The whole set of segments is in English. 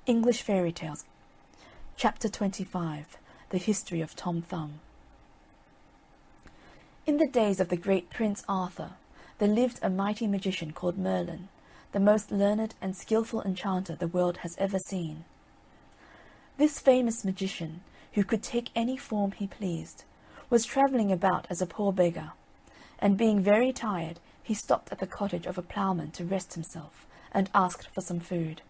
English Fairy Tales, Chapter 25, The History of Tom Thumb. In the days of the great Prince Arthur, there lived a mighty magician called Merlin, the most learned and skilful enchanter the world has ever seen. This famous magician, who could take any form he pleased, was travelling about as a poor beggar, and being very tired, he stopped at the cottage of a ploughman to rest himself, and asked for some food.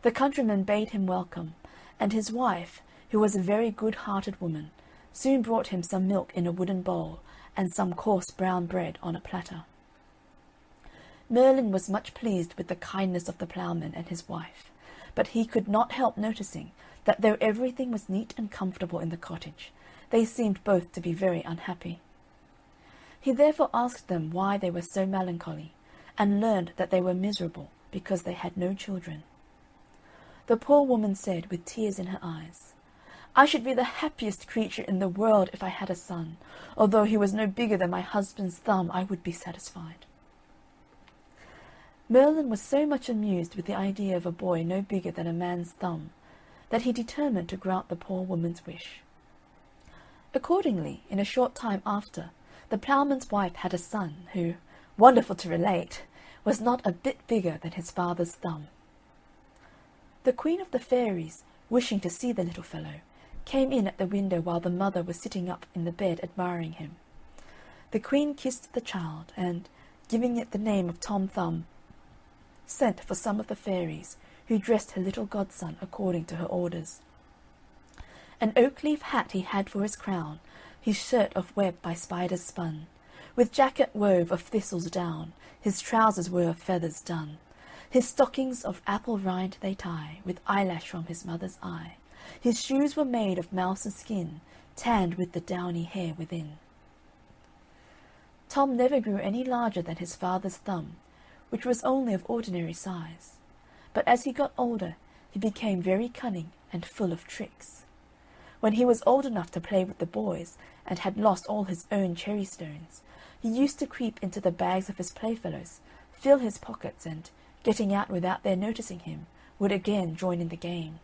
The countryman bade him welcome, and his wife, who was a very good-hearted woman, soon brought him some milk in a wooden bowl, and some coarse brown bread on a platter. Merlin was much pleased with the kindness of the ploughman and his wife, but he could not help noticing that though everything was neat and comfortable in the cottage, they seemed both to be very unhappy. He therefore asked them why they were so melancholy, and learned that they were miserable because they had no children. The poor woman said, with tears in her eyes, "I should be the happiest creature in the world if I had a son. Although he was no bigger than my husband's thumb, I would be satisfied." Merlin was so much amused with the idea of a boy no bigger than a man's thumb, that he determined to grant the poor woman's wish. Accordingly, in a short time after, the ploughman's wife had a son who, wonderful to relate, was not a bit bigger than his father's thumb. The Queen of the Fairies, wishing to see the little fellow, came in at the window while the mother was sitting up in the bed admiring him. The Queen kissed the child, and, giving it the name of Tom Thumb, sent for some of the fairies, who dressed her little godson according to her orders. An oak-leaf hat he had for his crown, his shirt of web by spiders spun, with jacket wove of thistles down, his trousers were of feathers done. His stockings of apple rind they tie, with eyelash from his mother's eye. His shoes were made of mouse's skin, tanned with the downy hair within. Tom never grew any larger than his father's thumb, which was only of ordinary size. But as he got older, he became very cunning and full of tricks. When he was old enough to play with the boys, and had lost all his own cherry stones, he used to creep into the bags of his playfellows, fill his pockets, and, getting out without their noticing him, would again join in the game.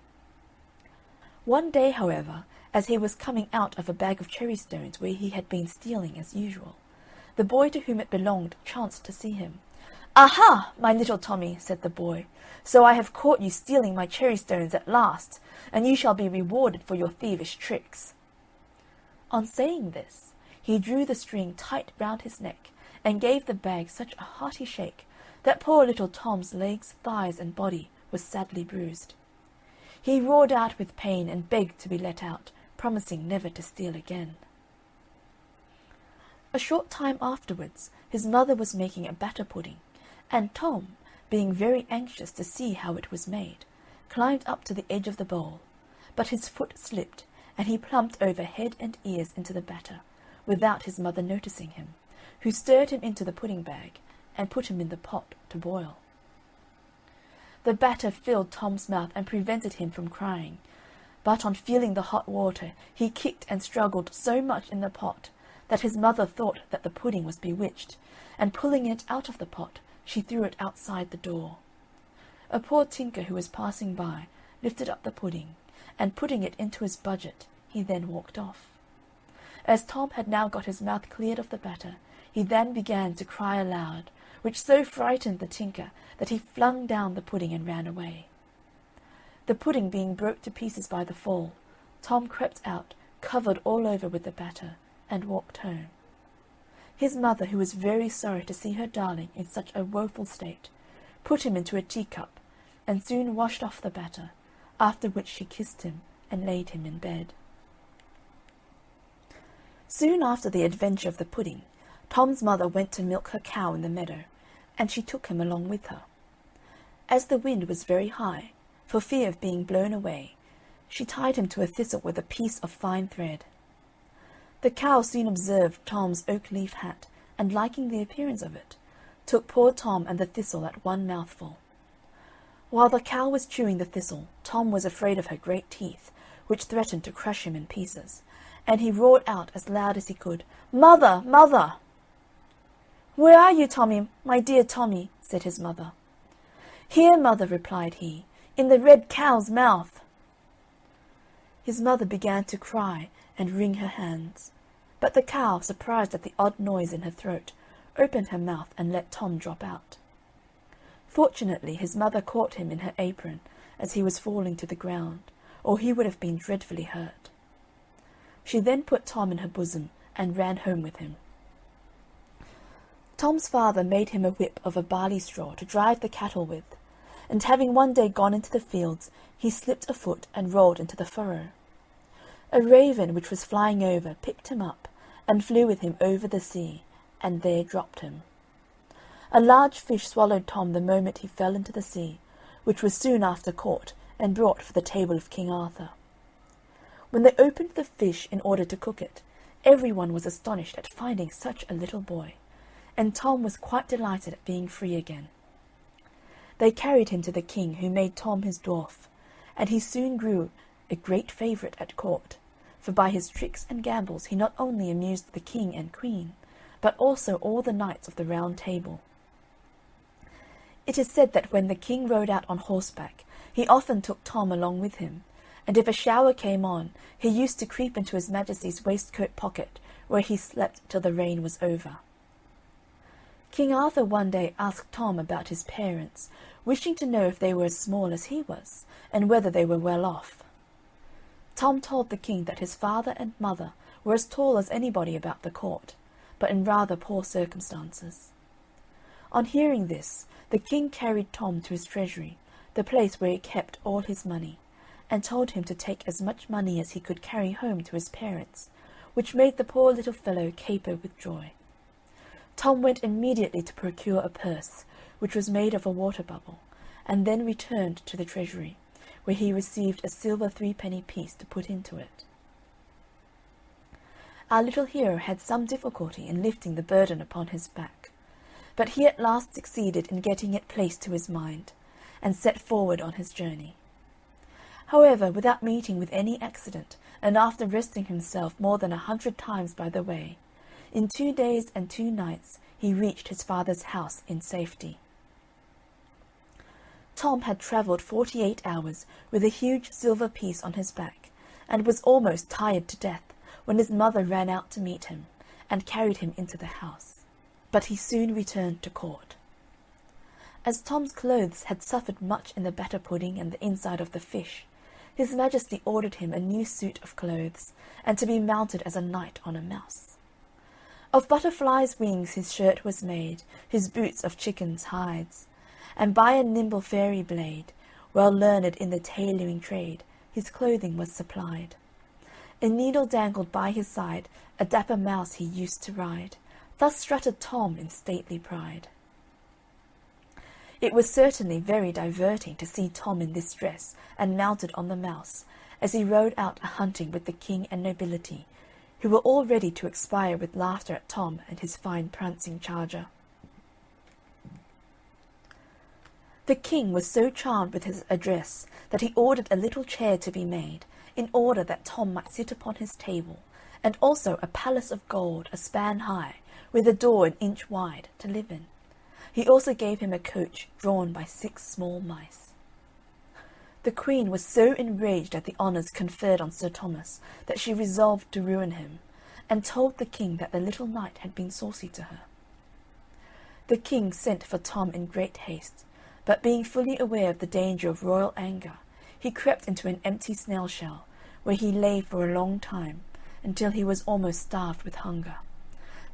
One day, however, as he was coming out of a bag of cherry stones where he had been stealing as usual, the boy to whom it belonged chanced to see him. "Aha, my little Tommy," said the boy, "so I have caught you stealing my cherry stones at last, and you shall be rewarded for your thievish tricks." On saying this, he drew the string tight round his neck, and gave the bag such a hearty shake that poor little Tom's legs, thighs, and body was sadly bruised. He roared out with pain and begged to be let out, promising never to steal again. A short time afterwards, his mother was making a batter pudding, and Tom, being very anxious to see how it was made, climbed up to the edge of the bowl, but his foot slipped, and he plumped over head and ears into the batter, without his mother noticing him, who stirred him into the pudding bag, and put him in the pot to boil. The batter filled Tom's mouth and prevented him from crying, but on feeling the hot water he kicked and struggled so much in the pot that his mother thought that the pudding was bewitched, and pulling it out of the pot, she threw it outside the door. A poor tinker who was passing by lifted up the pudding, and putting it into his budget, he then walked off. As Tom had now got his mouth cleared of the batter, he then began to cry aloud, which so frightened the tinker that he flung down the pudding and ran away. The pudding being broke to pieces by the fall, Tom crept out, covered all over with the batter, and walked home. His mother, who was very sorry to see her darling in such a woeful state, put him into a teacup, and soon washed off the batter, after which she kissed him and laid him in bed. Soon after the adventure of the pudding, Tom's mother went to milk her cow in the meadow, and she took him along with her. As the wind was very high, for fear of being blown away, she tied him to a thistle with a piece of fine thread. The cow soon observed Tom's oak-leaf hat, and liking the appearance of it, took poor Tom and the thistle at one mouthful. While the cow was chewing the thistle, Tom was afraid of her great teeth, which threatened to crush him in pieces, and he roared out as loud as he could, "Mother, mother!" "Where are you, Tommy, my dear Tommy?" said his mother. "Here, mother," replied he, "In the red cow's mouth." His mother began to cry and wring her hands, but the cow, surprised at the odd noise in her throat, opened her mouth and let Tom drop out. Fortunately his mother caught him in her apron as he was falling to the ground, or he would have been dreadfully hurt. She then put Tom in her bosom and ran home with him. Tom's father made him a whip of a barley straw to drive the cattle with, and having one day gone into the fields, he slipped a foot and rolled into the furrow. A raven which was flying over picked him up and flew with him over the sea, and there dropped him. A large fish swallowed Tom the moment he fell into the sea, which was soon after caught and brought for the table of King Arthur. When they opened the fish in order to cook it, every one was astonished at finding such a little boy, and Tom was quite delighted at being free again. They carried him to the king, who made Tom his dwarf, and he soon grew a great favourite at court, for by his tricks and gambols he not only amused the king and queen, but also all the knights of the Round Table. It is said that when the king rode out on horseback, he often took Tom along with him, and if a shower came on, he used to creep into his Majesty's waistcoat pocket, where he slept till the rain was over. King Arthur one day asked Tom about his parents, wishing to know if they were as small as he was, and whether they were well off. Tom told the king that his father and mother were as tall as anybody about the court, but in rather poor circumstances. On hearing this, the king carried Tom to his treasury, the place where he kept all his money, and told him to take as much money as he could carry home to his parents, which made the poor little fellow caper with joy. Tom went immediately to procure a purse, which was made of a water bubble, and then returned to the treasury, where he received a silver threepenny piece to put into it. Our little hero had some difficulty in lifting the burden upon his back, but he at last succeeded in getting it placed to his mind, and set forward on his journey. However, without meeting with any accident, and after resting himself more than 100 times by the way, in 2 days and 2 nights he reached his father's house in safety. Tom had travelled 48 hours with a huge silver piece on his back, and was almost tired to death when his mother ran out to meet him, and carried him into the house. But he soon returned to court. As Tom's clothes had suffered much in the batter pudding and the inside of the fish, his Majesty ordered him a new suit of clothes, and to be mounted as a knight on a mouse. Of butterflies' wings his shirt was made, his boots of chickens' hides, and by a nimble fairy blade, well learned in the tailoring trade, his clothing was supplied. A needle dangled by his side, a dapper mouse he used to ride, thus strutted Tom in stately pride. It was certainly very diverting to see Tom in this dress, and mounted on the mouse, as he rode out a-hunting with the king and nobility, who were all ready to expire with laughter at Tom and his fine prancing charger. The king was so charmed with his address that he ordered a little chair to be made, in order that Tom might sit upon his table, and also a palace of gold 1 span high, with a door 1 inch wide, to live in. He also gave him a coach drawn by 6 small mice. The queen was so enraged at the honours conferred on Sir Thomas that she resolved to ruin him, and told the king that the little knight had been saucy to her. The king sent for Tom in great haste, but being fully aware of the danger of royal anger, he crept into an empty snail shell, where he lay for a long time, until he was almost starved with hunger.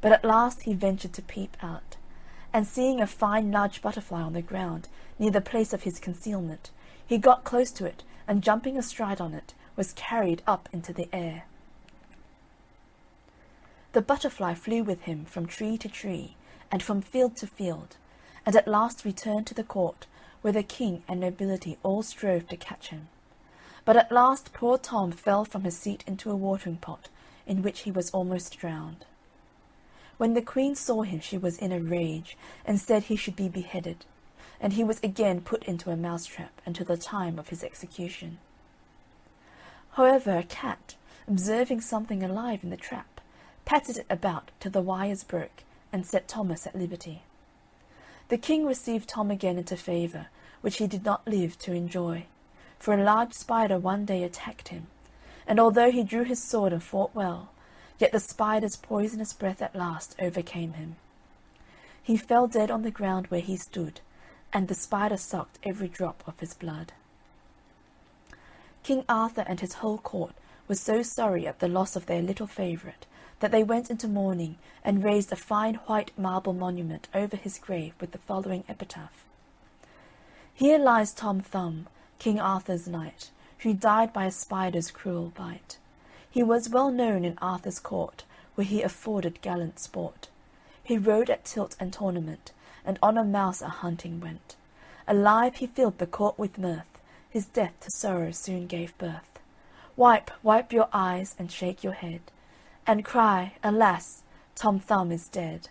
But at last he ventured to peep out, and seeing a fine large butterfly on the ground, near the place of his concealment, he got close to it, and jumping astride on it, was carried up into the air. The butterfly flew with him from tree to tree, and from field to field, and at last returned to the court, where the king and nobility all strove to catch him. But at last poor Tom fell from his seat into a watering pot, in which he was almost drowned. When the queen saw him she was in a rage, and said he should be beheaded, and he was again put into a mousetrap until the time of his execution. However, a cat, observing something alive in the trap, patted it about till the wires broke, and set Thomas at liberty. The king received Tom again into favour, which he did not live to enjoy, for a large spider one day attacked him, and although he drew his sword and fought well, yet the spider's poisonous breath at last overcame him. He fell dead on the ground where he stood, and the spider sucked every drop of his blood. King Arthur and his whole court were so sorry at the loss of their little favourite that they went into mourning and raised a fine white marble monument over his grave with the following epitaph: "Here lies Tom Thumb, King Arthur's knight, who died by a spider's cruel bite. He was well known in Arthur's court, where he afforded gallant sport. He rode at tilt and tournament, and on a mouse a-hunting went. Alive he filled the court with mirth, his death to sorrow soon gave birth. Wipe, wipe your eyes and shake your head, and cry, alas, Tom Thumb is dead."